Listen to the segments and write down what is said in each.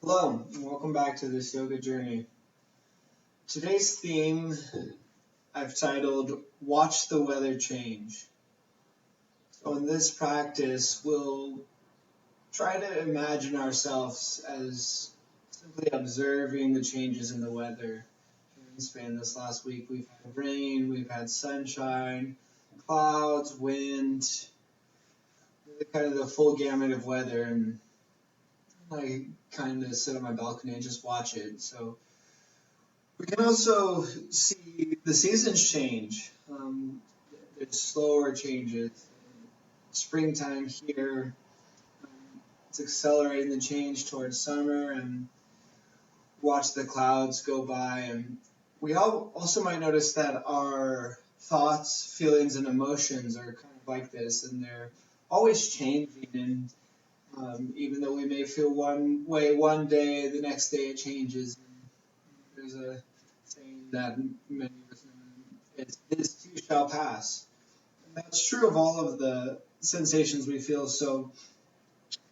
Hello, and welcome back to this yoga journey. Today's theme I've titled Watch the Weather Change. So in this practice, we'll try to imagine ourselves as simply observing the changes in the weather. In Spain this last week, we've had rain, we've had sunshine, clouds, wind, kind of the full gamut of weather, and I kind of sit on my balcony and just watch it. So we can also see the seasons change. There's slower changes. Springtime here, it's accelerating the change towards summer, and watch the clouds go by. And we also might notice that our thoughts, feelings, and emotions are kind of like this, and they're always changing. And even though we may feel one way one day, the next day it changes. There's a saying that many of us know is, "This too shall pass." And that's true of all of the sensations we feel. So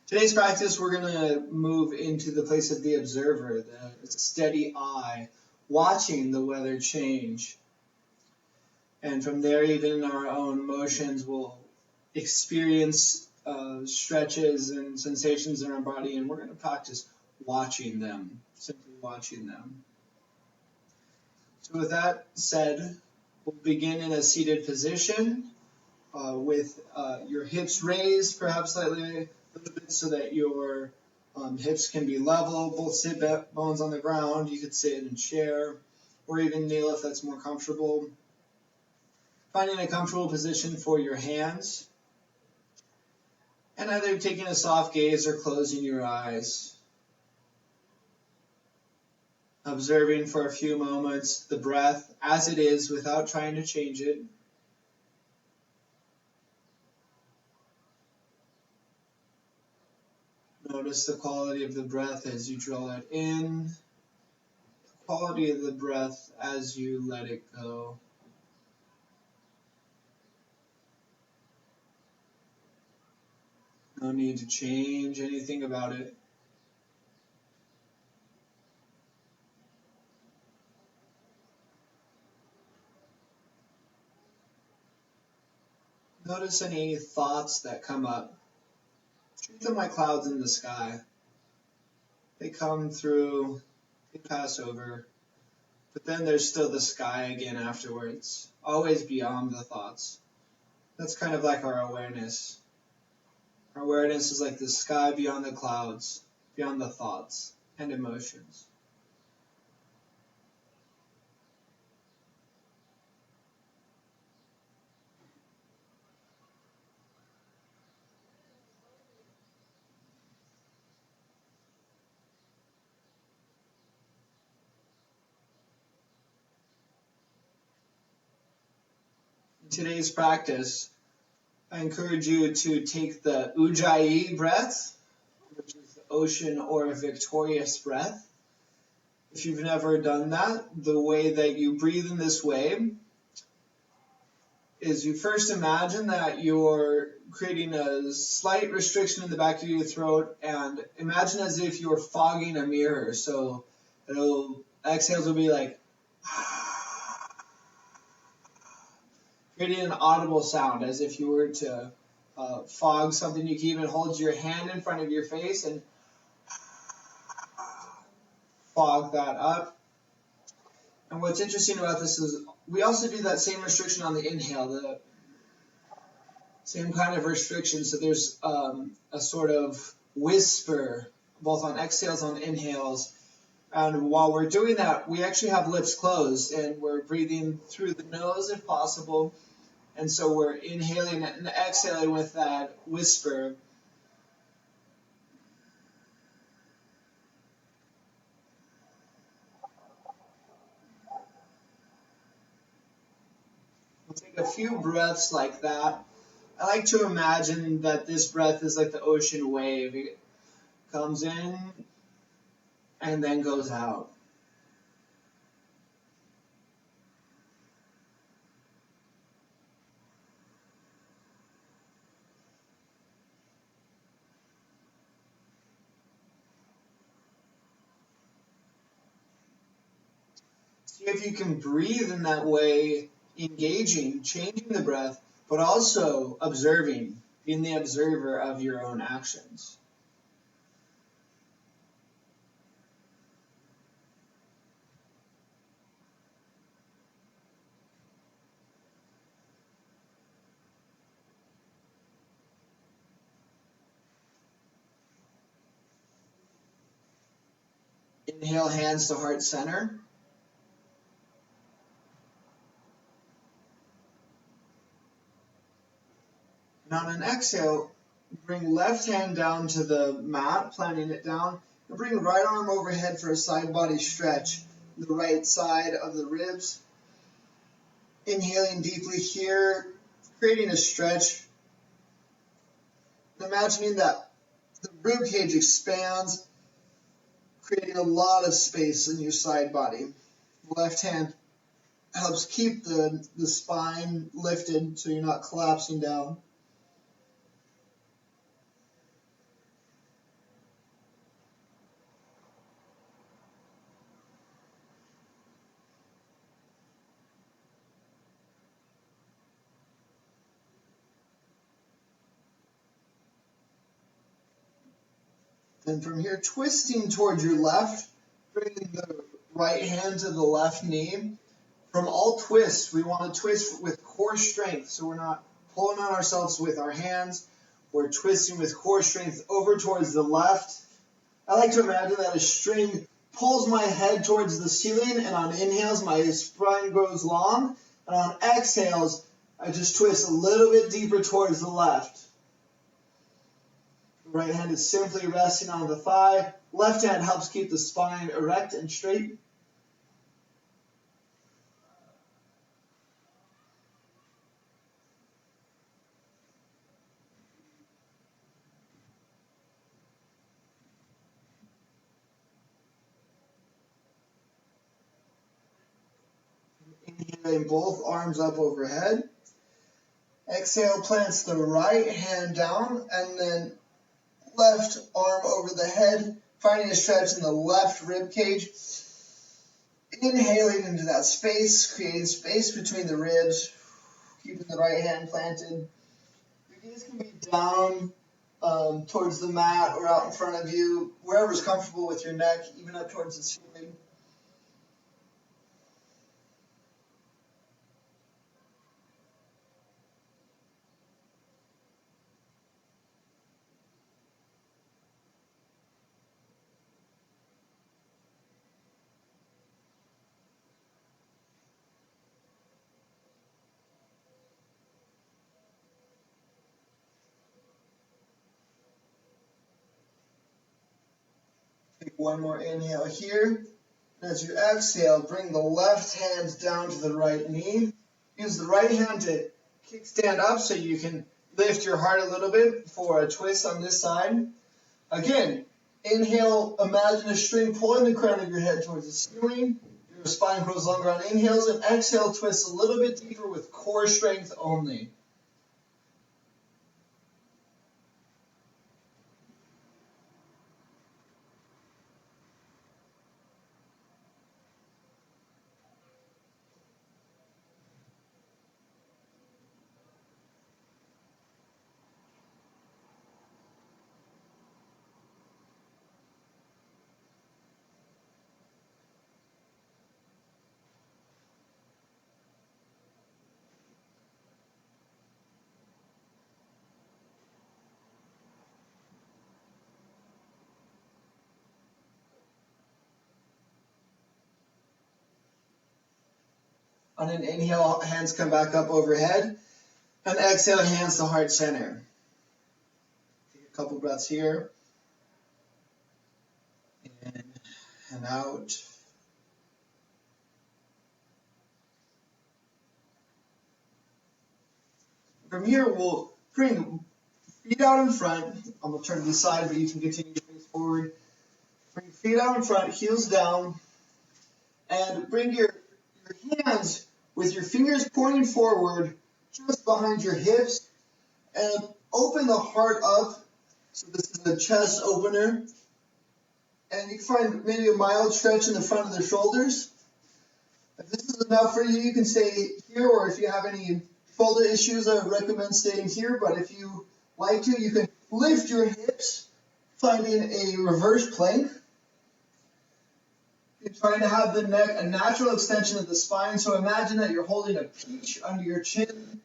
today's practice, we're going to move into the place of the observer, the steady eye, watching the weather change. And from there, even our own motions will experience stretches and sensations in our body, and we're going to practice watching them, simply watching them. So with that said, we'll begin in a seated position with your hips raised, perhaps slightly a little bit, so that your hips can be level, both sit bones on the ground. You could sit in a chair or even kneel if that's more comfortable. Finding a comfortable position for your hands, and either taking a soft gaze or closing your eyes. Observing for a few moments the breath as it is without trying to change it. Notice the quality of the breath as you draw it in, the quality of the breath as you let it go. No need to change anything about it. Notice any thoughts that come up. Treat them like clouds in the sky. They come through, they pass over, but then there's still the sky again afterwards, always beyond the thoughts. That's kind of like our awareness. Our awareness is like the sky beyond the clouds, beyond the thoughts and emotions. In today's practice, I encourage you to take the Ujjayi breath, which is the ocean or victorious breath. If you've never done that, the way that you breathe in this way is you first imagine that you're creating a slight restriction in the back of your throat, and imagine as if you're fogging a mirror. So exhales will be like creating an audible sound as if you were to fog something. You can even hold your hand in front of your face and fog that up. And what's interesting about this is we also do that same restriction on the inhale, the same kind of restriction. So there's a sort of whisper both on exhales and on inhales. And while we're doing that, we actually have lips closed and we're breathing through the nose if possible. And so we're inhaling and exhaling with that whisper. We'll take a few breaths like that. I like to imagine that this breath is like the ocean wave. It comes in and then goes out. See if you can breathe in that way, engaging, changing the breath, but also observing, being the observer of your own actions. Inhale, hands to heart center. And on an exhale, bring left hand down to the mat, planting it down, and bring right arm overhead for a side body stretch, the right side of the ribs. Inhaling deeply here, creating a stretch. Imagining that the rib cage expands, creating a lot of space in your side body. Left hand helps keep the spine lifted so you're not collapsing down. And from here, twisting towards your left, bringing the right hand to the left knee. From all twists, we want to twist with core strength, so we're not pulling on ourselves with our hands. We're twisting with core strength over towards the left. I like to imagine that a string pulls my head towards the ceiling, and on inhales, my spine grows long, and on exhales, I just twist a little bit deeper towards the left. The right hand is simply resting on the thigh. Left hand helps keep the spine erect and straight. Inhaling both arms up overhead. Exhale, plants the right hand down and then left arm over the head, finding a stretch in the left rib cage. Inhaling into that space, creating space between the ribs, keeping the right hand planted. Your gaze can be down towards the mat or out in front of you, wherever's comfortable with your neck, even up towards the ceiling. Take one more inhale here. And as you exhale, bring the left hand down to the right knee. Use the right hand to kickstand up so you can lift your heart a little bit for a twist on this side. Again, inhale, imagine a string pulling the crown of your head towards the ceiling. Your spine grows longer on inhales, and exhale, twist a little bit deeper with core strength only. On an inhale, hands come back up overhead. And exhale, hands to heart center. Take a couple breaths here. In and out. From here, we'll bring feet out in front. I'm going to turn to the side, but you can continue to face forward. Bring feet out in front, heels down. And bring your hands with your fingers pointing forward just behind your hips. And open the heart up. So this is a chest opener. And you can find maybe a mild stretch in the front of the shoulders. If this is enough for you, you can stay here, or if you have any shoulder issues, I would recommend staying here. But if you like to, you can lift your hips, finding a reverse plank. You're trying to have the neck a natural extension of the spine. So imagine that you're holding a peach under your chin.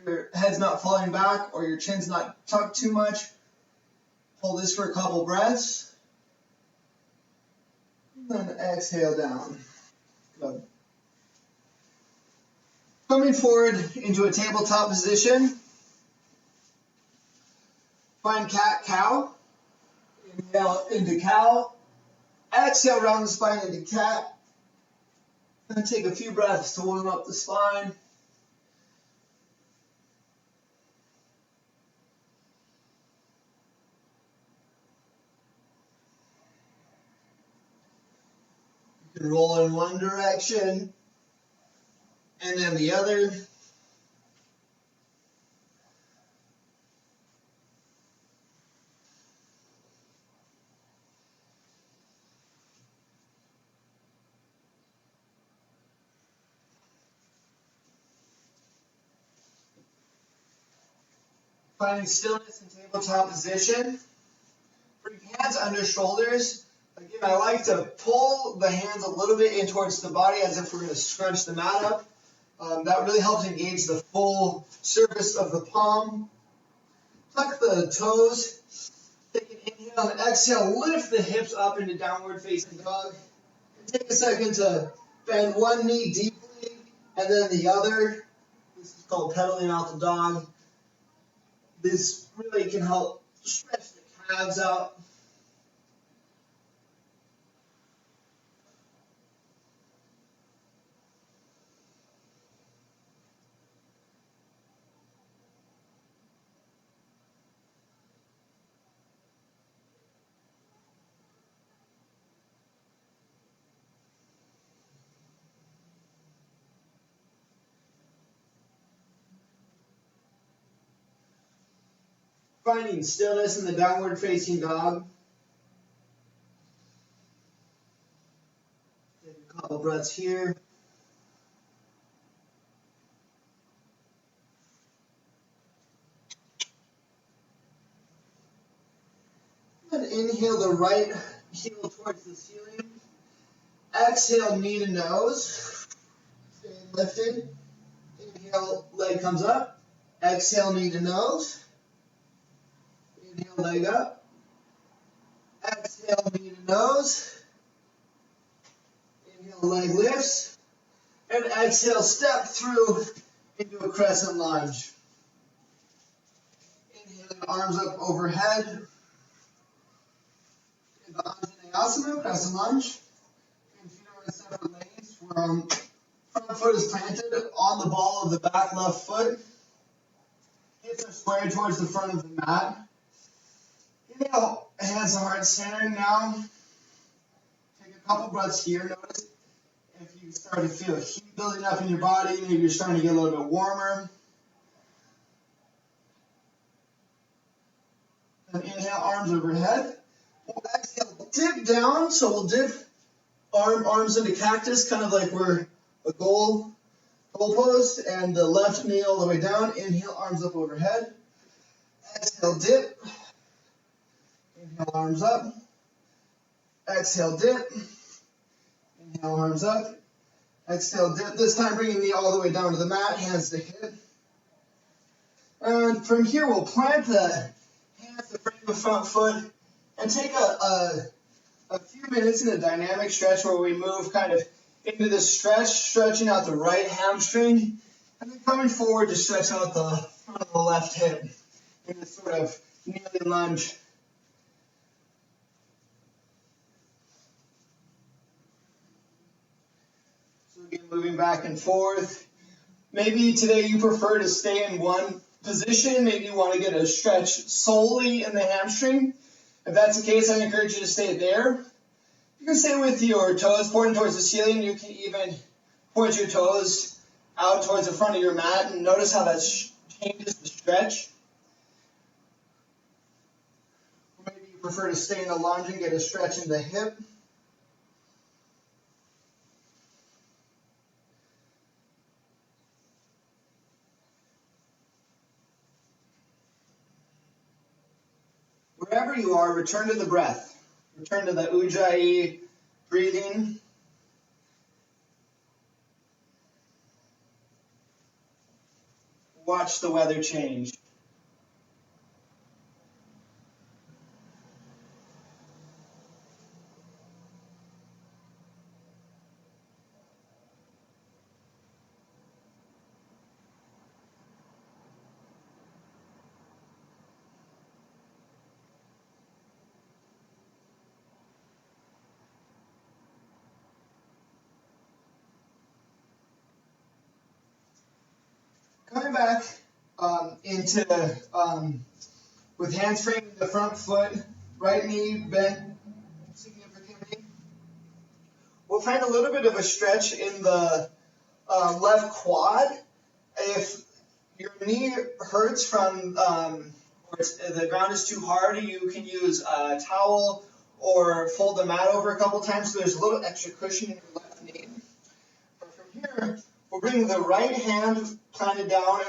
Your head's not falling back, or your chin's not tucked too much. Hold this for a couple breaths. And then exhale down. Good. Coming forward into a tabletop position. Find cat-cow. Inhale into cow. Exhale, round the spine into cat. And take a few breaths to warm up the spine. You can roll in one direction and then the other. Finding stillness in tabletop position. Bring hands under shoulders. Again, I like to pull the hands a little bit in towards the body as if we're going to scrunch the mat up. That really helps engage the full surface of the palm. Tuck the toes. Take an inhale and exhale. Lift the hips up into downward facing dog. And take a second to bend one knee deeply and then the other. This is called pedaling out the dog. This really can help stretch the calves out. Finding stillness in the downward facing dog. Take a couple breaths here. And inhale the right heel towards the ceiling. Exhale, knee to nose. Stay lifted. Inhale, leg comes up. Exhale, knee to nose. Inhale, leg up. Exhale, knee to nose. Inhale, leg lifts. And exhale, step through into a crescent lunge. Inhaling, arms up overhead. Into Untitled Crescent Lunge. And feet are in separate lanes. Front foot is planted on the ball of the back left foot. Hips are squared towards the front of the mat. Inhale, hands to heart centering now. Take a couple breaths here. Notice if you start to feel heat building up in your body, maybe you're starting to get a little bit warmer. And inhale, arms overhead. We'll exhale, dip down. So we'll dip arms into cactus, kind of like we're a goal post, and the left knee all the way down. Inhale, arms up overhead. Exhale, dip. Inhale, arms up. Exhale, dip. Inhale, arms up. Exhale, dip. This time bringing the knee all the way down to the mat, hands to hip. And from here, we'll plant the hands to frame the front foot and take a few minutes in a dynamic stretch where we move kind of into the stretch, stretching out the right hamstring, and then coming forward to stretch out the front of the left hip in this sort of kneeling lunge. So again, moving back and forth. Maybe today you prefer to stay in one position. Maybe you want to get a stretch solely in the hamstring. If that's the case, I encourage you to stay there. You can stay with your toes pointing towards the ceiling. You can even point your toes out towards the front of your mat and notice how that changes the stretch. Or maybe you prefer to stay in the lunge and get a stretch in the hip. Wherever you are, return to the breath. Return to the Ujjayi breathing. Watch the weather change. Coming back with hands framing the front foot, right knee bent significantly. We'll find a little bit of a stretch in the left quad. If your knee hurts from, or the ground is too hard, you can use a towel or fold the mat over a couple times so there's a little extra cushion in your left knee. But from here, we'll bring the right hand planted down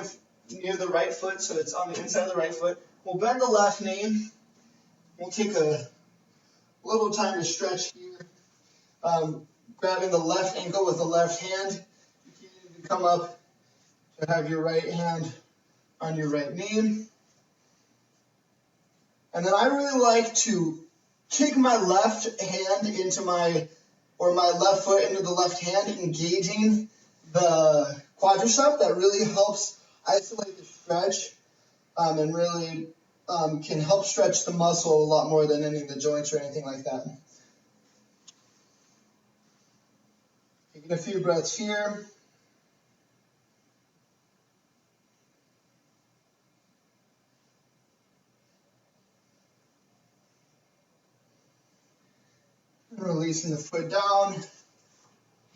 near the right foot, so it's on the inside of the right foot. We'll bend the left knee. We'll take a little time to stretch here. Grabbing the left ankle with the left hand. You can come up to have your right hand on your right knee. And then I really like to kick my left hand my left foot into the left hand, engaging the quadricep. That really helps isolate the stretch and really can help stretch the muscle a lot more than any of the joints or anything like that. Taking a few breaths here. Releasing the foot down.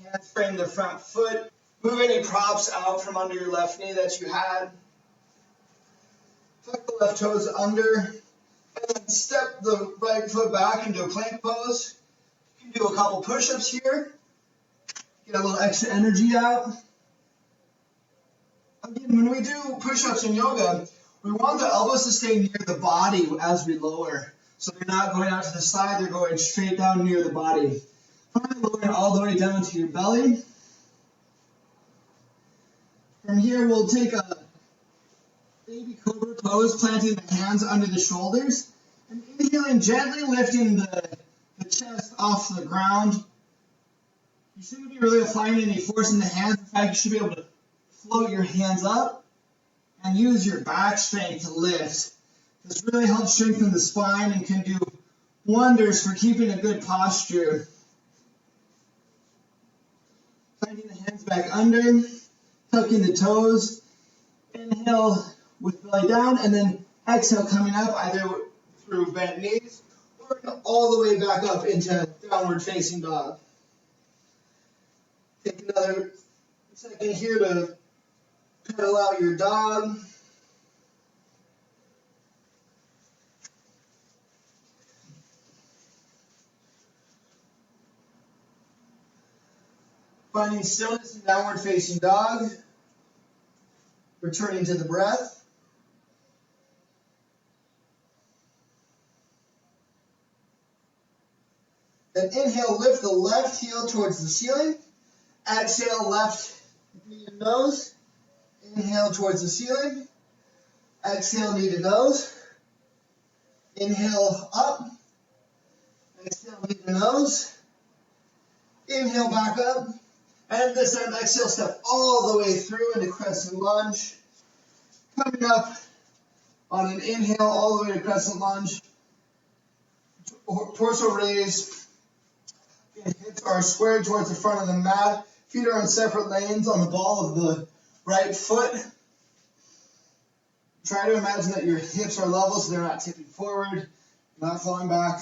Hands frame the front foot. Move any props out from under your left knee that you had. Tuck the left toes under. And then step the right foot back into a plank pose. You can do a couple push-ups here. Get a little extra energy out. Again, when we do push-ups in yoga, we want the elbows to stay near the body as we lower. So they're not going out to the side, they're going straight down near the body. Finally, lowering all the way down to your belly. From here, we'll take a baby Cobra pose, planting the hands under the shoulders, and inhaling, gently lifting the chest off the ground. You shouldn't be really applying any force in the hands. In fact, you should be able to float your hands up and use your back strength to lift. This really helps strengthen the spine and can do wonders for keeping a good posture. Finding the hands back under, tucking the toes. Inhale with belly down, and then exhale coming up either through bent knees or all the way back up into downward facing dog. Take another second here to pedal out your dog. Finding stillness in downward facing dog. Returning to the breath. Then inhale, lift the left heel towards the ceiling. Exhale, left knee to nose. Inhale towards the ceiling. Exhale, knee to nose. Inhale up. Exhale, knee to nose. Inhale back up. And this time, exhale, step all the way through into Crescent Lunge. Coming up on an inhale, all the way to Crescent Lunge. Torso raise. Hips are squared towards the front of the mat. Feet are in separate lanes on the ball of the right foot. Try to imagine that your hips are level so they're not tipping forward, not falling back,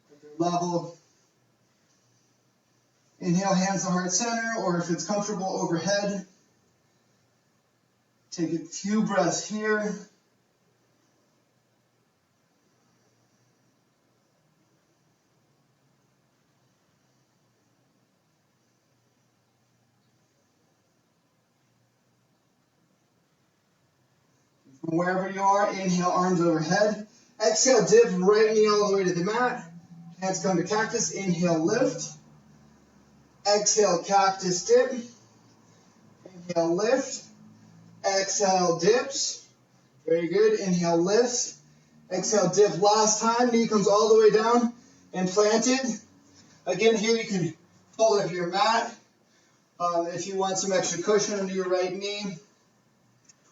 but they're level. Inhale, hands to heart center, or if it's comfortable, overhead. Take a few breaths here. From wherever you are, inhale, arms overhead. Exhale, dip, right knee all the way to the mat. Hands come to cactus. Inhale, lift. Exhale, cactus, dip. Inhale, lift. Exhale, dips. Very good. Inhale, lifts. Exhale, dip. Last time, knee comes all the way down and planted. Again, here you can fold up your mat if you want some extra cushion under your right knee,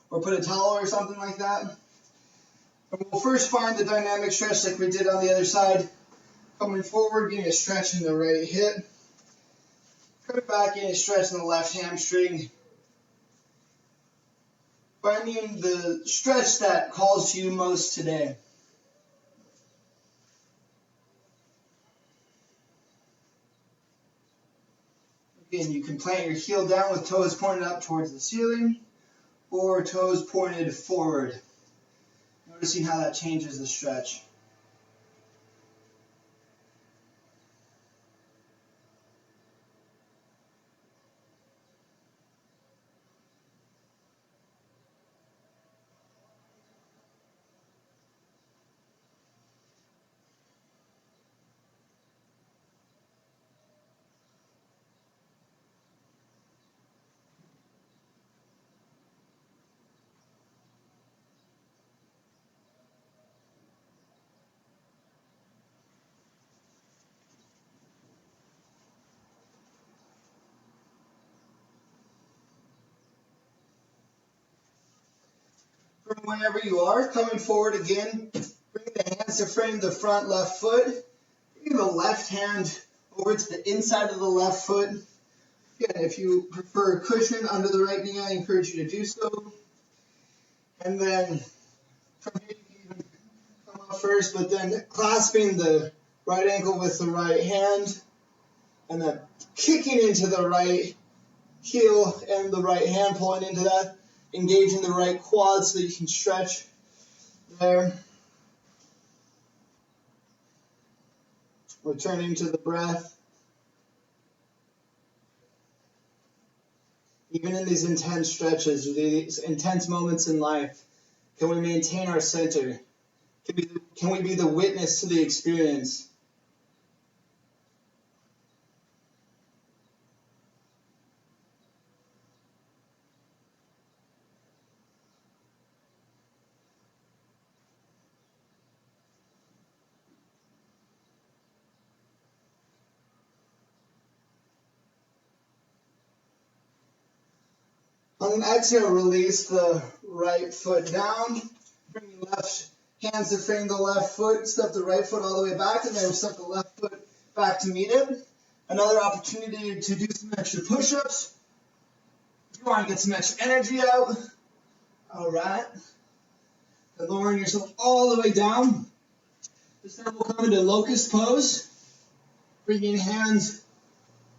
or put a towel or something like that. And we'll first find the dynamic stretch like we did on the other side. Coming forward, getting a stretch in the right hip. Coming back, getting a stretch in the left hamstring. Finding the stretch that calls to you most today. Again, you can plant your heel down with toes pointed up towards the ceiling, or toes pointed forward. Noticing how that changes the stretch. From wherever you are, coming forward again, bring the hands to frame the front left foot. Bring the left hand over to the inside of the left foot. Again, if you prefer a cushion under the right knee, I encourage you to do so. And then from here you can even come up first, but then clasping the right ankle with the right hand, and then kicking into the right heel and the right hand, pulling into that, engaging the right quad so that you can stretch there. Returning to the breath. Even in these intense stretches, these intense moments in life, can we maintain our center? Can we be the witness to the experience? On an exhale, release the right foot down. Bring your left hands to frame the left foot. Step the right foot all the way back, and then step the left foot back to meet it. Another opportunity to do some extra push-ups. If you want to get some extra energy out. All right. And lowering yourself all the way down. This time we'll come into Locust Pose. Bringing hands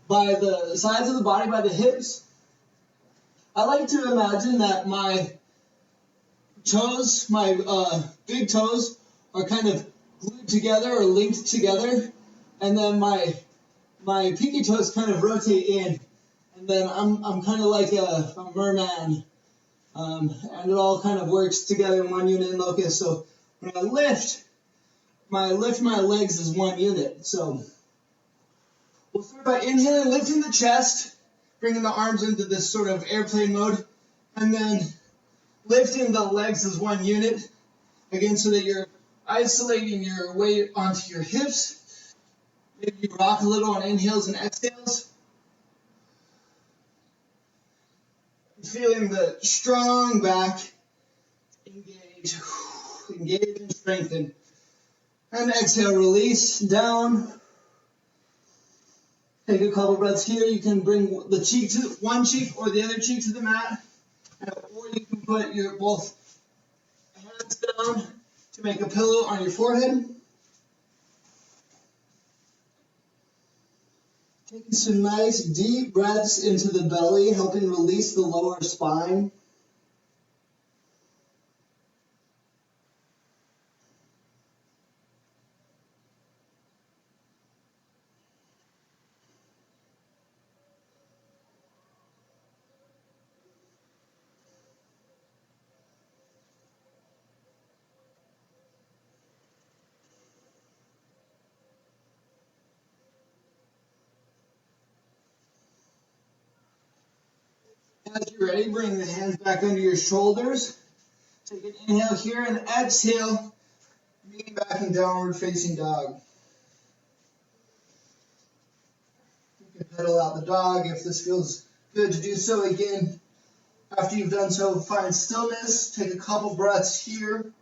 by the sides of the body, by the hips. I like to imagine that my toes, my big toes, are kind of glued together or linked together, and then my pinky toes kind of rotate in, and then I'm kind of like a merman, and it all kind of works together in one unit in Locust. So when I lift my legs as one unit. So we'll start by inhaling, lifting the chest, bringing the arms into this sort of airplane mode, and then lifting the legs as one unit, again, so that you're isolating your weight onto your hips. Maybe you rock a little on inhales and exhales. Feeling the strong back engage and strengthen. And exhale, release down. Take a couple breaths here. You can bring the cheek to one cheek or the other cheek to the mat, or you can put your both hands down to make a pillow on your forehead. Taking some nice deep breaths into the belly, helping release the lower spine. you're ready, bring the hands back under your shoulders. Take an inhale here and exhale, knee back in downward facing dog. You can pedal out the dog if this feels good to do so. Again, after you've done so, find stillness. Take a couple breaths here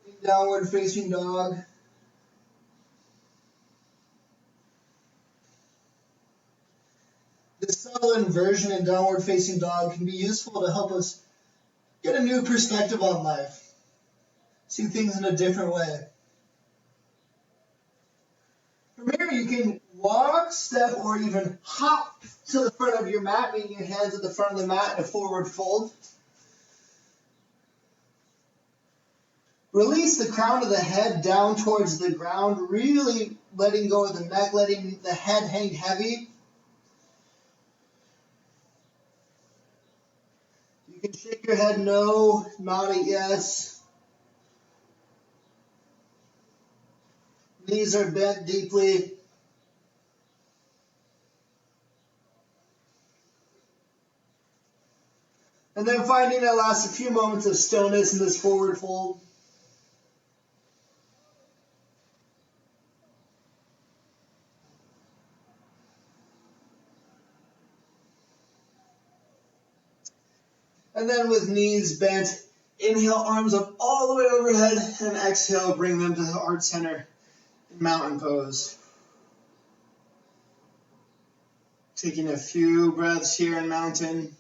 in downward facing dog. This subtle inversion in downward facing dog can be useful to help us get a new perspective on life, see things in a different way. From here, you can walk, step, or even hop to the front of your mat, meaning your hands at the front of the mat in a forward fold. Release the crown of the head down towards the ground, really letting go of the neck, letting the head hang heavy. You can shake your head no, nod it yes. Knees are bent deeply. And then finding that last a few moments of stillness in this forward fold. And then with knees bent, inhale, arms up all the way overhead, and exhale, bring them to the heart center in mountain pose. Taking a few breaths here in mountain.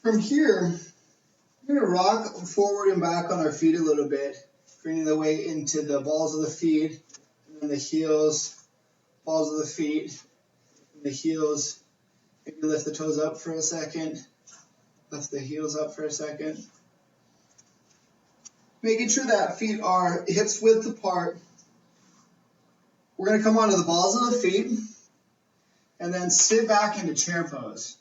From here, we're going to rock forward and back on our feet a little bit, bringing the weight into the balls of the feet, and then the heels, balls of the feet, and the heels. Maybe lift the toes up for a second, lift the heels up for a second. Making sure that feet are hips width apart. We're going to come onto the balls of the feet, and then sit back into chair pose.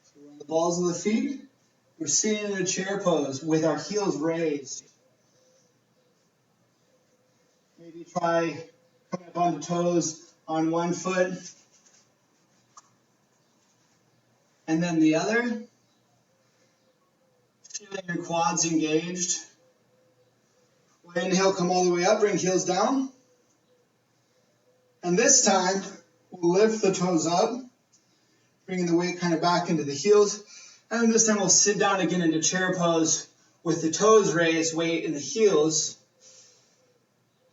So we're on the balls of the feet. We're sitting in a chair pose with our heels raised. Maybe try coming up onto toes on one foot and then the other. Feeling your quads engaged. We'll inhale, come all the way up, bring heels down. And this time, we'll lift the toes up, bringing the weight kind of back into the heels. And then this time we'll sit down again into chair pose with the toes raised, weight in the heels.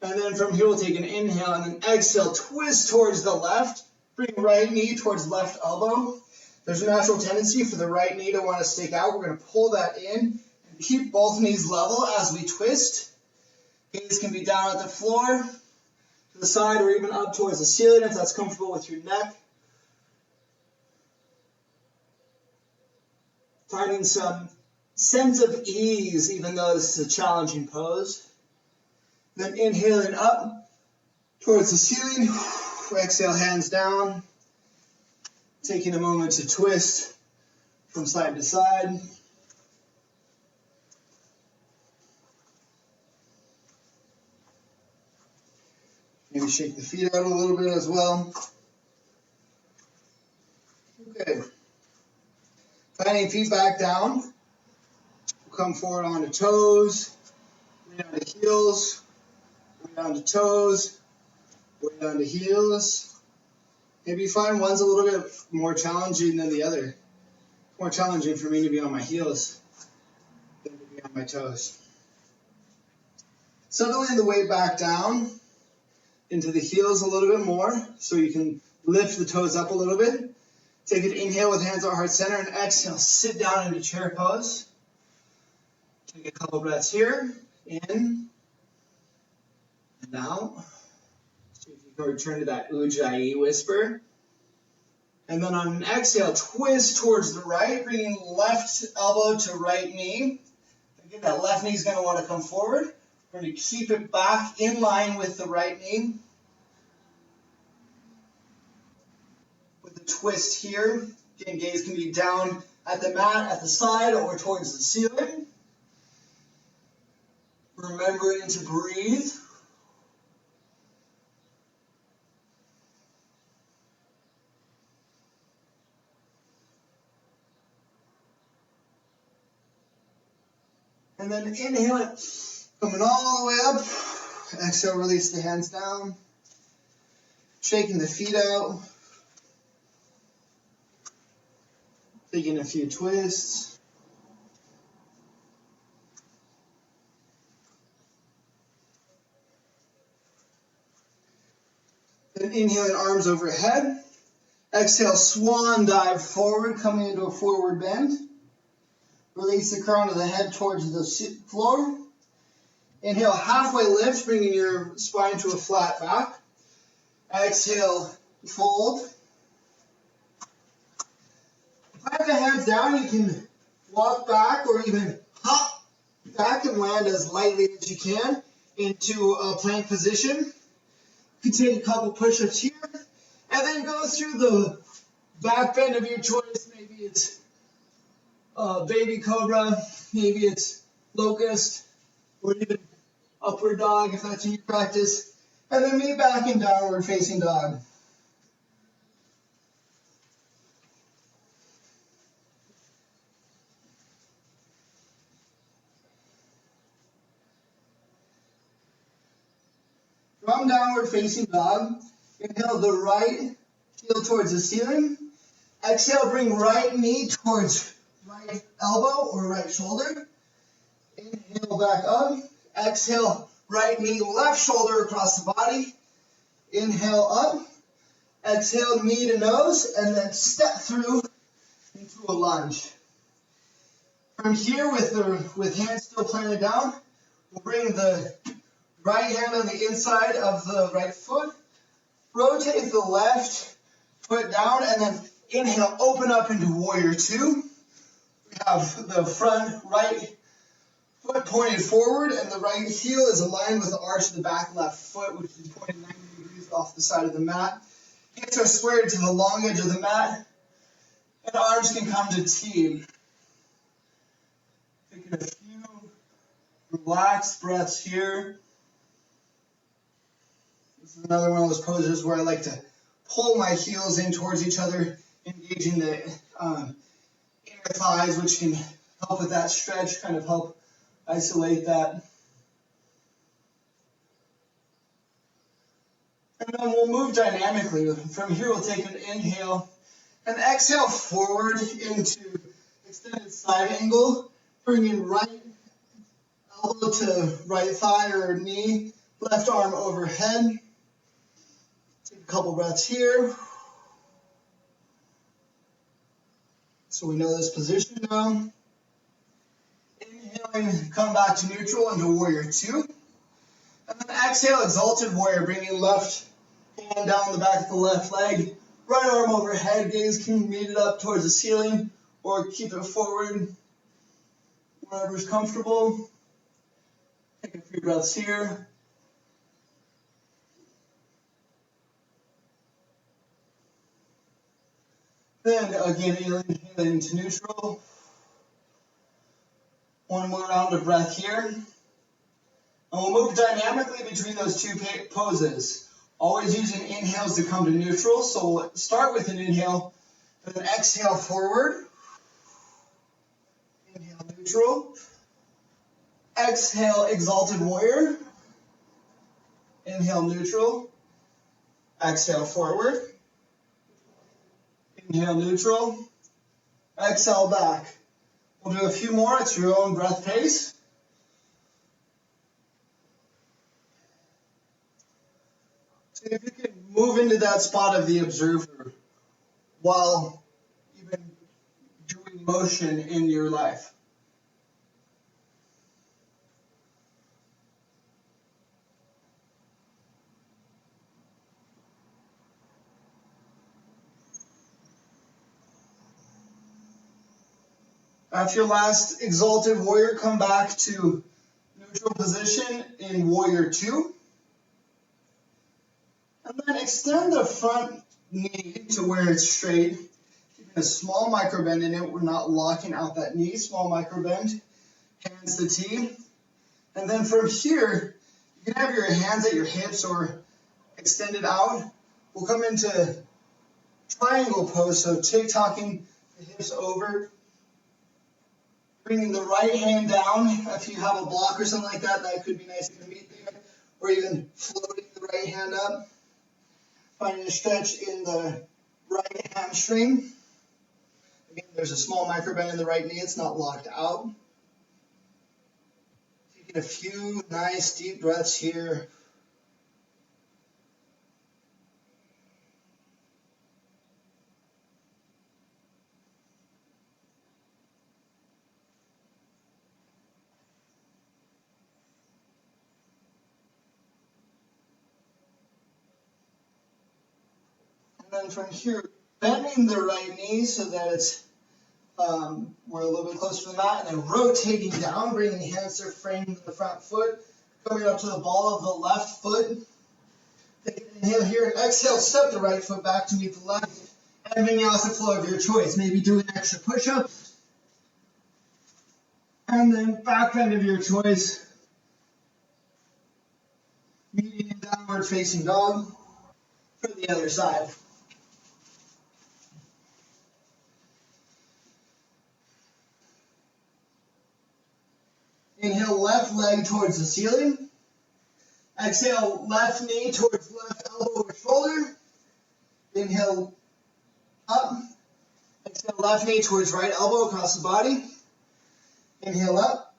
And then from here we'll take an inhale and then exhale, twist towards the left, bring right knee towards left elbow. There's a natural tendency for the right knee to want to stick out. We're going to pull that in and keep both knees level as we twist. Gaze can be down at the floor, to the side, or even up towards the ceiling if that's comfortable with your neck. Finding some sense of ease, even though this is a challenging pose. Then inhaling up towards the ceiling. Exhale, hands down. Taking a moment to twist from side to side. Maybe shake the feet out a little bit as well. Okay. Finding feet back down. We'll come forward onto toes, way down to heels, way down to toes, way down to heels. Maybe you find one's a little bit more challenging than the other. More challenging for me to be on my heels than to be on my toes. Settling the weight back down into the heels a little bit more so you can lift the toes up a little bit. Take an inhale with hands at heart center and exhale, sit down into chair pose. Take a couple breaths here, in and out. See if you can return to that Ujjayi whisper. And then on an exhale, twist towards the right, bringing left elbow to right knee. Again, that left knee is going to want to come forward. We're going to keep it back in line with the right knee. With a twist here. Again, gaze can be down at the mat, at the side, or towards the ceiling. Remembering to breathe. And then inhale it, coming all the way up. Exhale, release the hands down. Shaking the feet out. Taking a few twists. Then inhaling, arms overhead. Exhale, swan dive forward, coming into a forward bend. Release the crown of the head towards the floor. Inhale, halfway lift, bringing your spine to a flat back. Exhale, fold. Plant the hands down. You can walk back or even hop back and land as lightly as you can into a plank position. You can take a couple push-ups here and then go through the back bend of your choice. Maybe it's baby cobra, maybe it's locust, or even upward dog if that's in your practice. And then meet back in downward facing dog. From downward facing dog, inhale the right heel towards the ceiling. Exhale, bring right knee towards right elbow or right shoulder. Inhale back up. Exhale, right knee, left shoulder across the body. Inhale up. Exhale, knee to nose, and then step through into a lunge. From here, with hands still planted down, we'll bring the right hand on the inside of the right foot. Rotate the left foot down, and then inhale, open up into warrior two. We have the front right foot pointed forward, and the right heel is aligned with the arch of the back left foot, which is pointed 90 degrees off the side of the mat. Hands are squared to the long edge of the mat, and arms can come to T. Taking a few relaxed breaths here. This is another one of those poses where I like to pull my heels in towards each other, engaging the inner thighs, which can help with that stretch, kind of help isolate that. And then we'll move dynamically. From here, we'll take an inhale and exhale forward into extended side angle, bringing right elbow to right thigh or knee, left arm overhead. Take a couple breaths here. So we know this position now. Inhaling, come back to neutral into warrior two. And then exhale, exalted warrior, bringing left hand down the back of the left leg. Right arm overhead, gaze can meet it up towards the ceiling or keep it forward, wherever's comfortable. Take a few breaths here. Then again, inhaling to neutral. One more round of breath here. And we'll move dynamically between those two poses. Always using inhales to come to neutral. So we'll start with an inhale, and then exhale forward. Inhale neutral. Exhale exalted warrior. Inhale neutral. Exhale forward. Inhale neutral. Exhale back. We'll do a few more at your own breath pace. See if you can move into that spot of the observer while even doing motion in your life. After your last exalted warrior, come back to Neutral position in warrior two. And then extend the front knee to where it's straight. Keeping a small micro bend in it. We're not locking out that knee. Small micro bend. Hands to T. And then from here, you can have your hands at your hips or extended out. We'll come into triangle pose. So tick-tocking the hips over. Bringing the right hand down. If you have a block or something like that, that could be nice to meet there. Or even floating the right hand up. Finding a stretch in the right hamstring. Again, there's a small micro bend in the right knee. It's not locked out. Taking a few nice deep breaths here. And then from here, bending the right knee so that it's we're a little bit closer to the mat, and then rotating down, bringing the hands to frame the front foot, coming up to the ball of the left foot. Take an inhale here, and exhale, step the right foot back to meet the left, and vinyasa flow of your choice. Maybe do an extra push-up, and then back bend of your choice. Meeting in downward facing dog for the other side. Inhale, left leg towards the ceiling. Exhale, left knee towards left elbow or shoulder. Inhale, up. Exhale, left knee towards right elbow across the body. Inhale, up.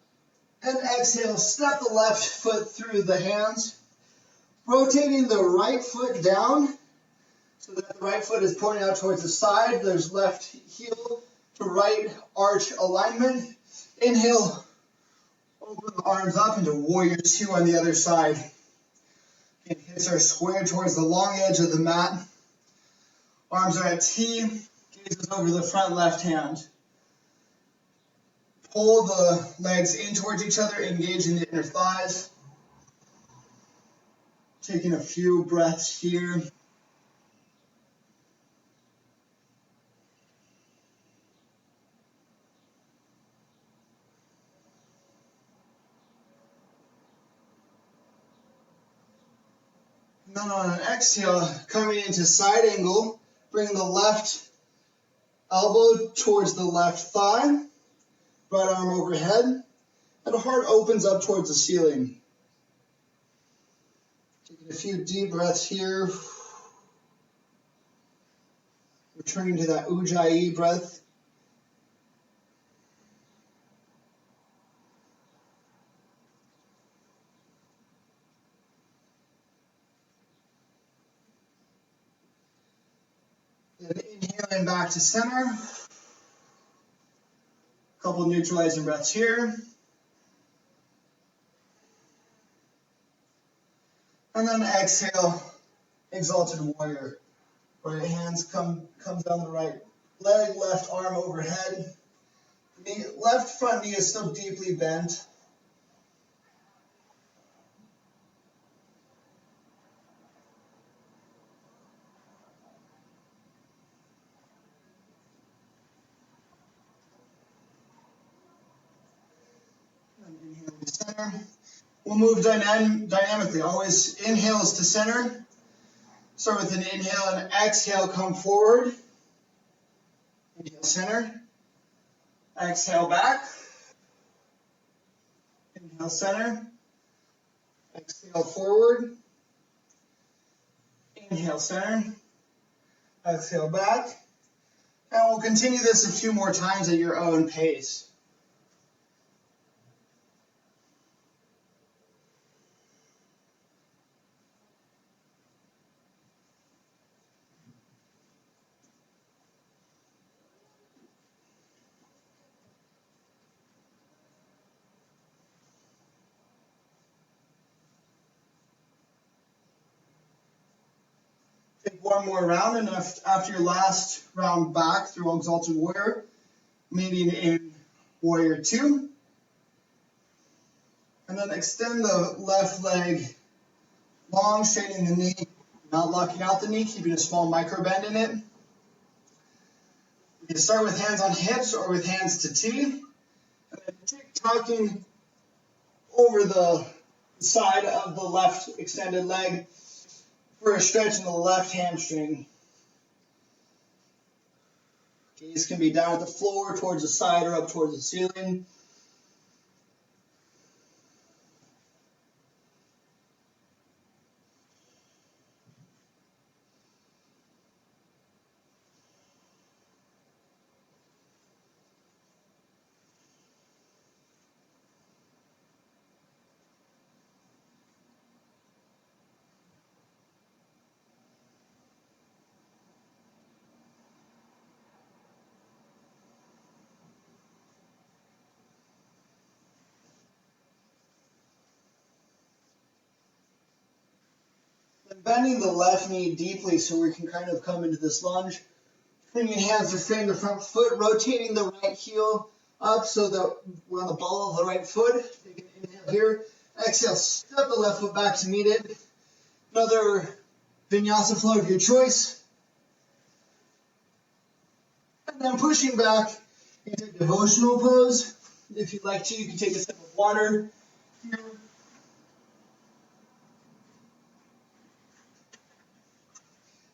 And exhale, step the left foot through the hands. Rotating the right foot down so that the right foot is pointing out towards the side. There's left heel to right arch alignment. Inhale. Open the arms up into warrior two on the other side. And hips are squared towards the long edge of the mat. Arms are at T. Gazes over the front left hand. Pull the legs in towards each other, engaging the inner thighs. Taking a few breaths here. And then on an exhale, coming into side angle, bring the left elbow towards the left thigh, right arm overhead, and the heart opens up towards the ceiling. Taking a few deep breaths here. Returning to that Ujjayi breath. Then inhaling back to center. A couple neutralizing breaths here. And then exhale, exalted warrior. Right hands comes down the right leg, left arm overhead. The left front knee is still deeply bent. Inhale to center. We'll move dynamically. Always inhales to center. Start with an inhale and exhale, come forward. Inhale, center. Exhale, back. Inhale, center. Exhale, forward. Inhale, center. Exhale, back. And we'll continue this a few more times at your own pace. Take one more round, and after your last round back through Exalted Warrior, meeting in Warrior 2. And then extend the left leg long, straightening the knee, not locking out the knee, keeping a small micro bend in it. You can start with hands on hips or with hands to T. And then tick-tocking over the side of the left extended leg for a stretch in the left hamstring. Gaze can be down at the floor, towards the side, or up towards the ceiling. Bending the left knee deeply so we can kind of come into this lunge. Bringing hands to frame the front foot, rotating the right heel up so that we're on the ball of the right foot. Take an inhale here. Exhale, step the left foot back to meet it. Another vinyasa flow of your choice. And then pushing back into devotional pose. If you'd like to, you can take a sip of water here.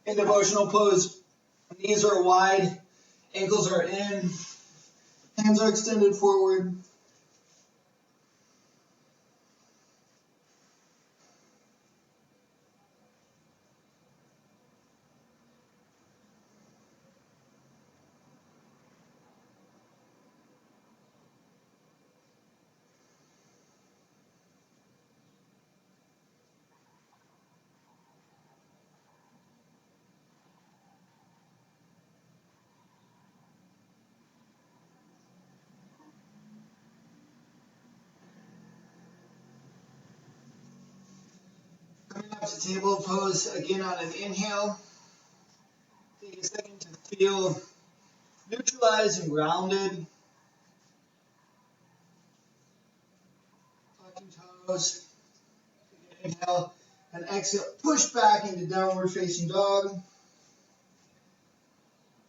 In devotional pose, knees are wide, ankles are in, hands are extended forward. Coming up to table pose again on an inhale. Take a second to feel neutralized and grounded. Touching toes. Take an inhale and exhale. Push back into downward facing dog.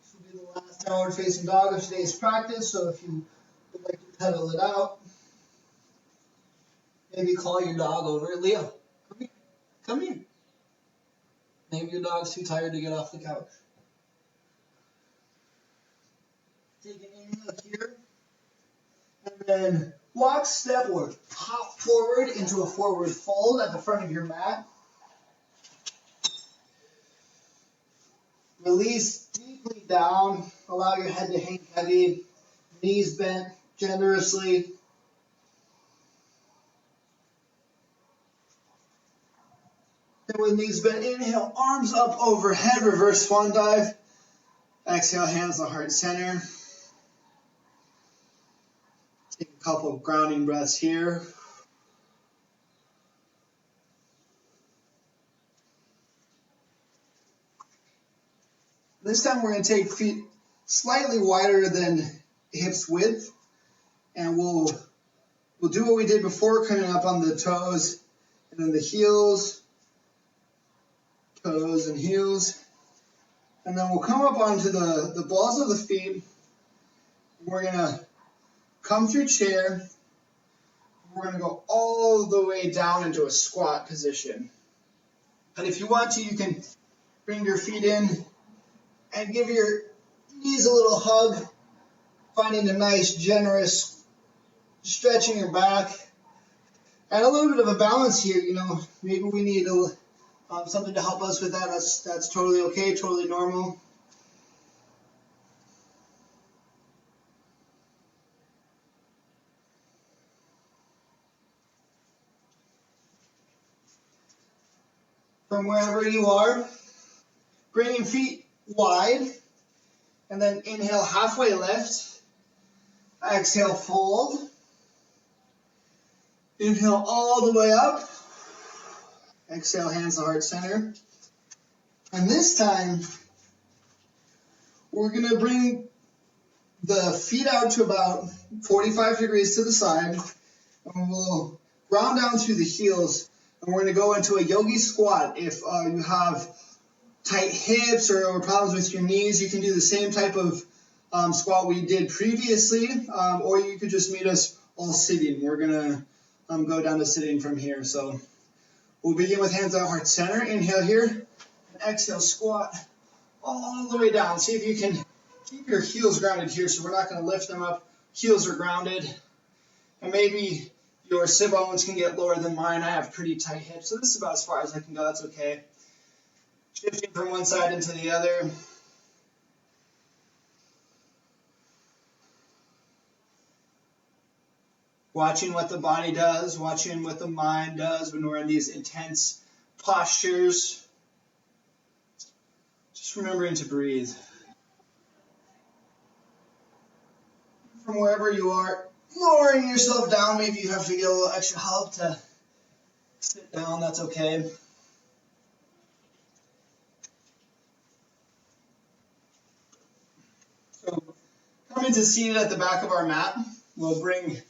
This will be the last downward facing dog of today's practice, so if you would like to pedal it out, maybe call your dog over. Leo, come here. Come here. Maybe your dog's too tired to get off the couch. Take an inhale here, and then walk, step, or hop forward into a forward fold at the front of your mat. Release deeply down. Allow your head to hang heavy, knees bent generously. And with knees bent, inhale, arms up overhead, reverse swan dive. Exhale, hands on heart center. Take a couple of grounding breaths here. This time we're going to take feet slightly wider than hips width, and we'll do what we did before, coming up on the toes and then the heels, toes and heels, and then we'll come up onto the balls of the feet. We're going to come through chair. We're going to go all the way down into a squat position. And if you want to, you can bring your feet in and give your knees a little hug, finding a nice, generous stretch in your back. And a little bit of a balance here, maybe we need something to help us with that. That's totally okay, totally normal. From wherever you are, bringing feet wide, and then inhale, halfway lift. Exhale, fold. Inhale all the way up. Exhale, hands to heart center. And this time, we're going to bring the feet out to about 45 degrees to the side. And we'll ground down through the heels, and we're going to go into a Yogi Squat. If you have tight hips or problems with your knees, you can do the same type of squat we did previously, or you could just meet us all sitting. We're going to go down to sitting from here. So we'll begin with hands at heart center. Inhale here, and exhale, squat all the way down. See if you can keep your heels grounded here, so we're not going to lift them up. Heels are grounded, and maybe your sit bones can get lower than mine. I have pretty tight hips, so this is about as far as I can go. That's okay. Shifting from one side into the other. Watching what the body does, watching what the mind does when we're in these intense postures. Just remembering to breathe. From wherever you are, lowering yourself down. Maybe you have to get a little extra help to sit down. That's okay. So coming to seated at the back of our mat, we'll bring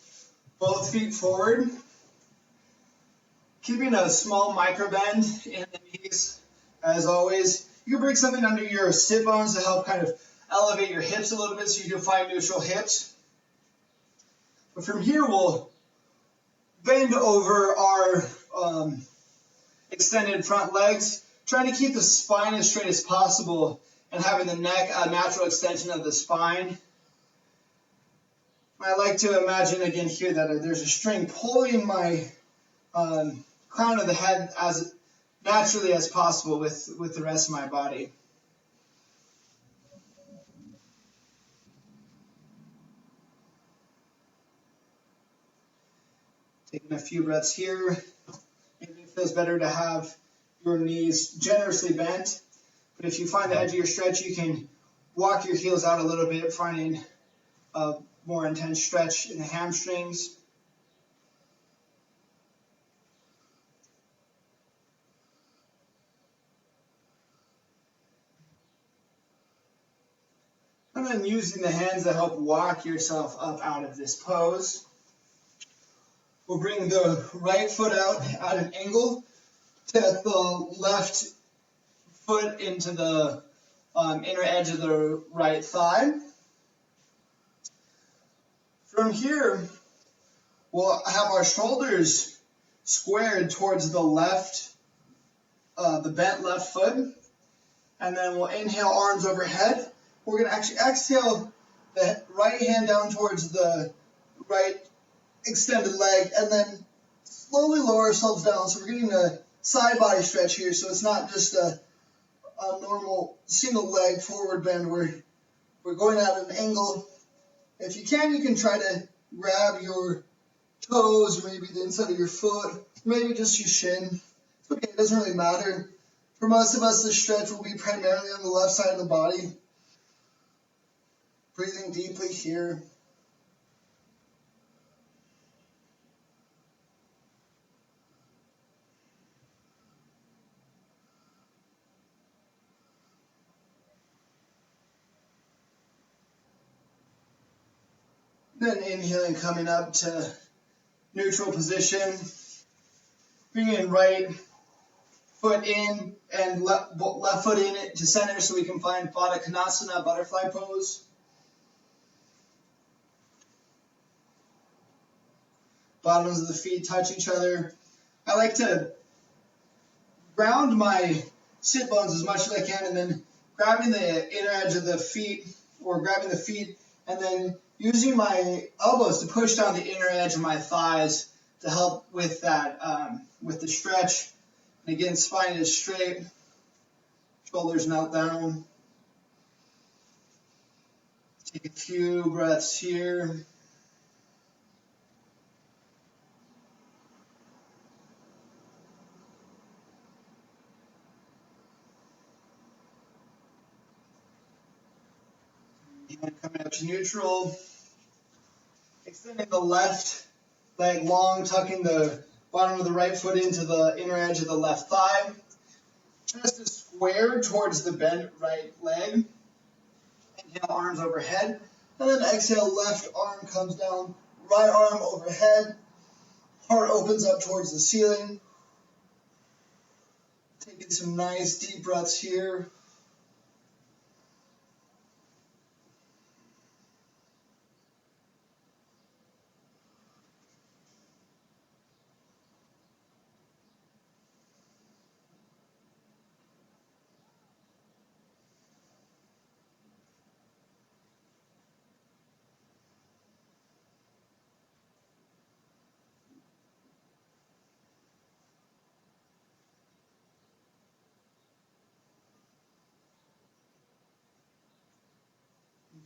both feet forward, keeping a small micro bend in the knees. As always, you can bring something under your sit bones to help kind of elevate your hips a little bit so you can find neutral hips. But from here, we'll bend over our extended front legs, trying to keep the spine as straight as possible and having the neck a natural extension of the spine. I like to imagine again here that there's a string pulling my crown of the head as naturally as possible with the rest of my body. Taking a few breaths here. Maybe it feels better to have your knees generously bent. But if you find the edge of your stretch, you can walk your heels out a little bit, finding a more intense stretch in the hamstrings. And then using the hands to help walk yourself up out of this pose. We'll bring the right foot out at an angle, tap the left foot into the inner edge of the right thigh. From here, we'll have our shoulders squared towards the left, the bent left foot, and then we'll inhale, arms overhead. We're going to actually exhale the right hand down towards the right extended leg, and then slowly lower ourselves down. So we're getting a side body stretch here, so it's not just a normal single leg forward bend. We're going at an angle. If you can try to grab your toes, maybe the inside of your foot, maybe just your shin. It's okay, it doesn't really matter. For most of us, the stretch will be primarily on the left side of the body. Breathing deeply here. Then inhaling, coming up to neutral position. Bringing right foot in and left foot in to center so we can find Baddha Konasana, butterfly pose. Bottoms of the feet touch each other. I like to ground my sit bones as much as I can, and then grabbing the inner edge of the feet, or grabbing the feet, and then using my elbows to push down the inner edge of my thighs to help with that, with the stretch. And again, spine is straight, shoulders melt down. Take a few breaths here. Coming up to neutral. Extending the left leg long, tucking the bottom of the right foot into the inner edge of the left thigh. Chest is squared towards the bent right leg. Inhale, arms overhead. And then exhale, left arm comes down, right arm overhead. Heart opens up towards the ceiling. Taking some nice deep breaths here.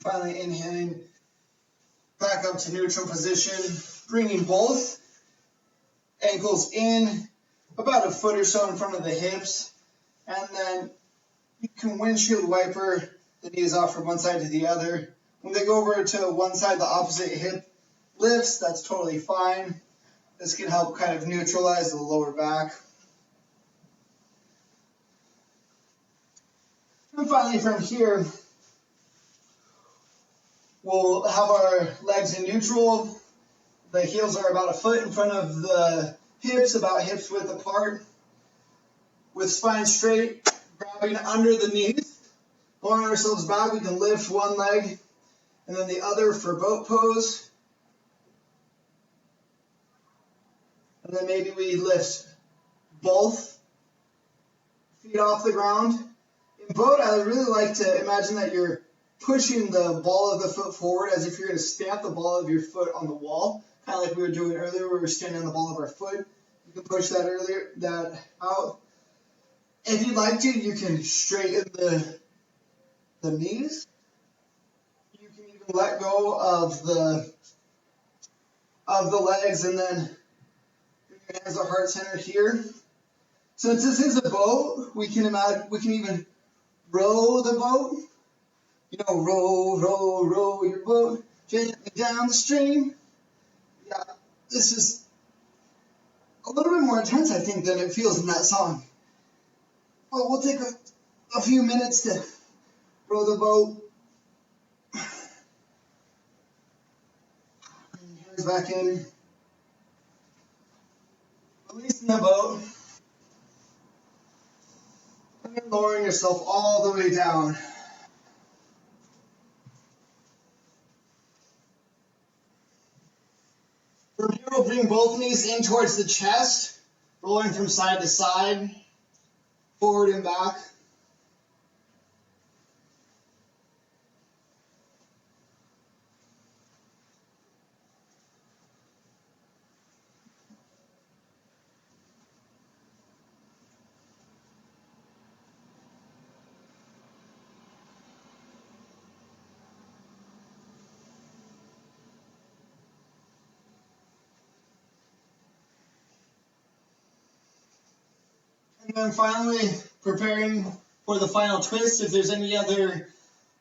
Finally inhaling back up to neutral position, bringing both ankles in about a foot or so in front of the hips, and then you can windshield wiper the knees off from one side to the other. When they go over to one side, the opposite hip lifts, that's totally fine. This can help kind of neutralize the lower back. And finally from here, we'll have our legs in neutral. The heels are about a foot in front of the hips, about hips width apart. With spine straight, grabbing under the knees, pulling ourselves back, we can lift one leg and then the other for boat pose. And then maybe we lift both feet off the ground. In boat, I really like to imagine that you're pushing the ball of the foot forward as if you're going to stamp the ball of your foot on the wall, kind of like we were doing earlier where we were standing on the ball of our foot. You can push that out. If you'd like to, you can straighten the knees. You can even let go of the legs and then bring your hands to heart center here. Since this is a boat, we can even row the boat. You know, row your boat gently down the stream. Yeah, this is a little bit more intense, I think, than it feels in that song. Well, we'll take a few minutes to row the boat. Bring your hands back in. Releasing the boat. And then lowering yourself all the way down. From here, we'll bring both knees in towards the chest, rolling from side to side, forward and back. And then finally, preparing for the final twist. If there's any other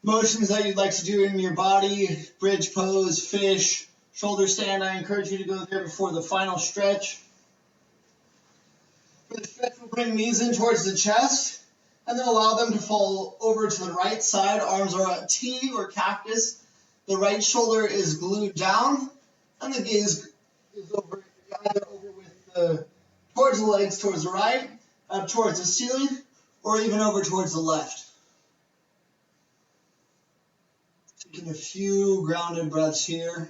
motions that you'd like to do in your body, bridge pose, fish, shoulder stand, I encourage you to go there before the final stretch. For the stretch, we'll bring knees in towards the chest, and then allow them to fall over to the right side. Arms are at T or cactus. The right shoulder is glued down, and the gaze is either over with towards the legs, towards the right, up towards the ceiling, or even over towards the left. Taking a few grounded breaths here.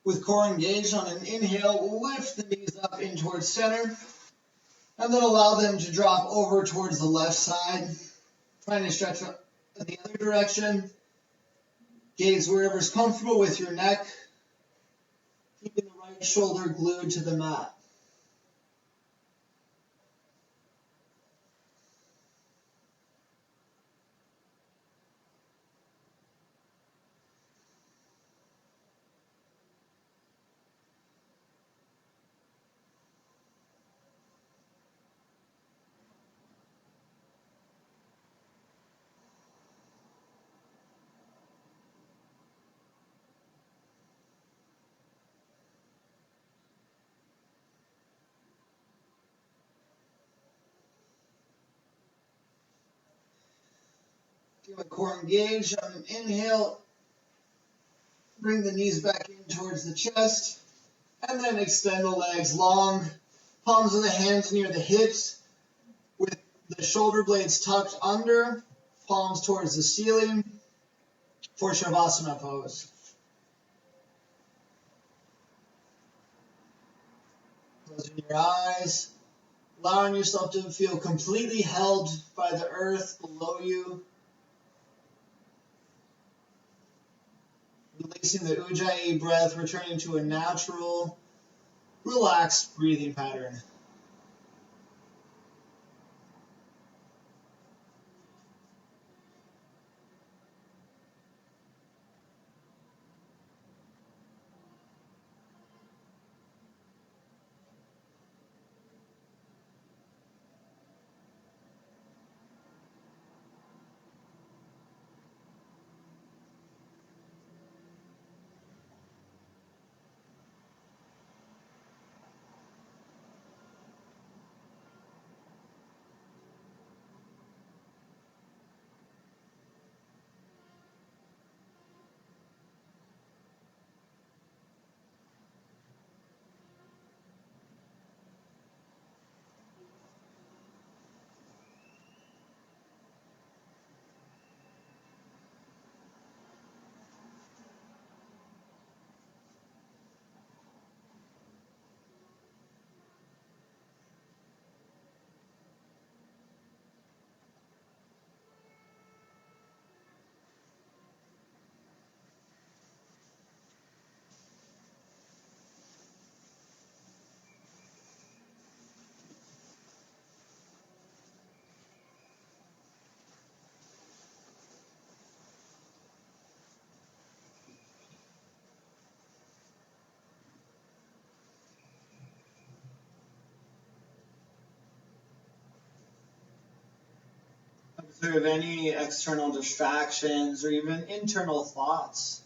With core engaged on an inhale, we'll lift the knees up in towards center, and then allow them to drop over towards the left side. Trying to stretch in the other direction. Gaze wherever's comfortable with your neck. Keeping the right shoulder glued to the mat. Keep my core engaged. On an inhale, bring the knees back in towards the chest, and then extend the legs long, palms of the hands near the hips, with the shoulder blades tucked under, palms towards the ceiling for Shavasana pose. Closing your eyes, allowing yourself to feel completely held by the earth below you. Releasing the Ujjayi breath, returning to a natural, relaxed breathing pattern. Observe any external distractions or even internal thoughts.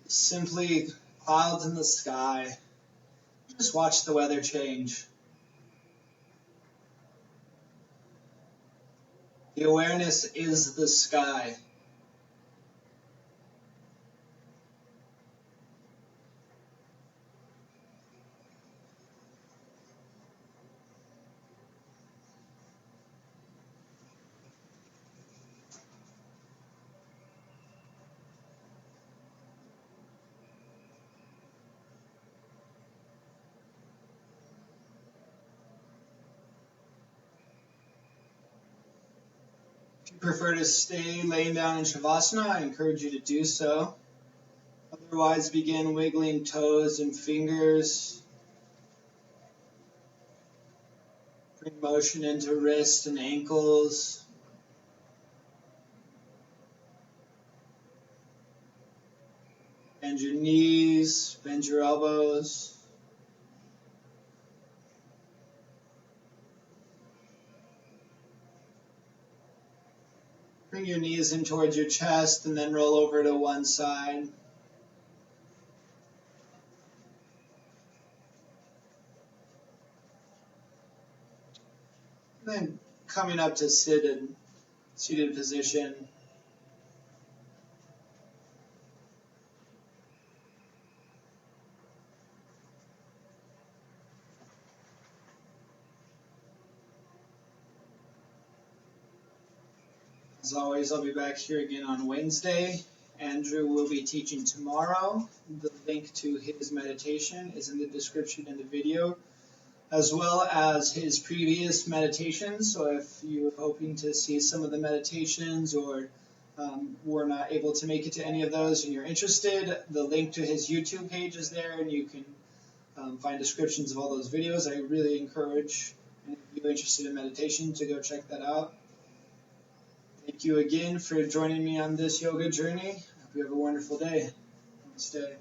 Simply clouds in the sky. Just watch the weather change. The awareness is the sky. If you prefer to stay laying down in Shavasana, I encourage you to do so. Otherwise, begin wiggling toes and fingers. Bring motion into wrists and ankles. Bend your knees, bend your elbows. Bring your knees in towards your chest and then roll over to one side. And then coming up to seated position. As always, I'll be back here again on Wednesday. Andrew will be teaching tomorrow. The link to his meditation is in the description in the video, as well as his previous meditations. So if you're hoping to see some of the meditations or were not able to make it to any of those and you're interested, the link to his YouTube page is there, and you can find descriptions of all those videos. I really encourage, if you're interested in meditation, to go check that out. Thank you again for joining me on this yoga journey. I hope you have a wonderful day. Namaste.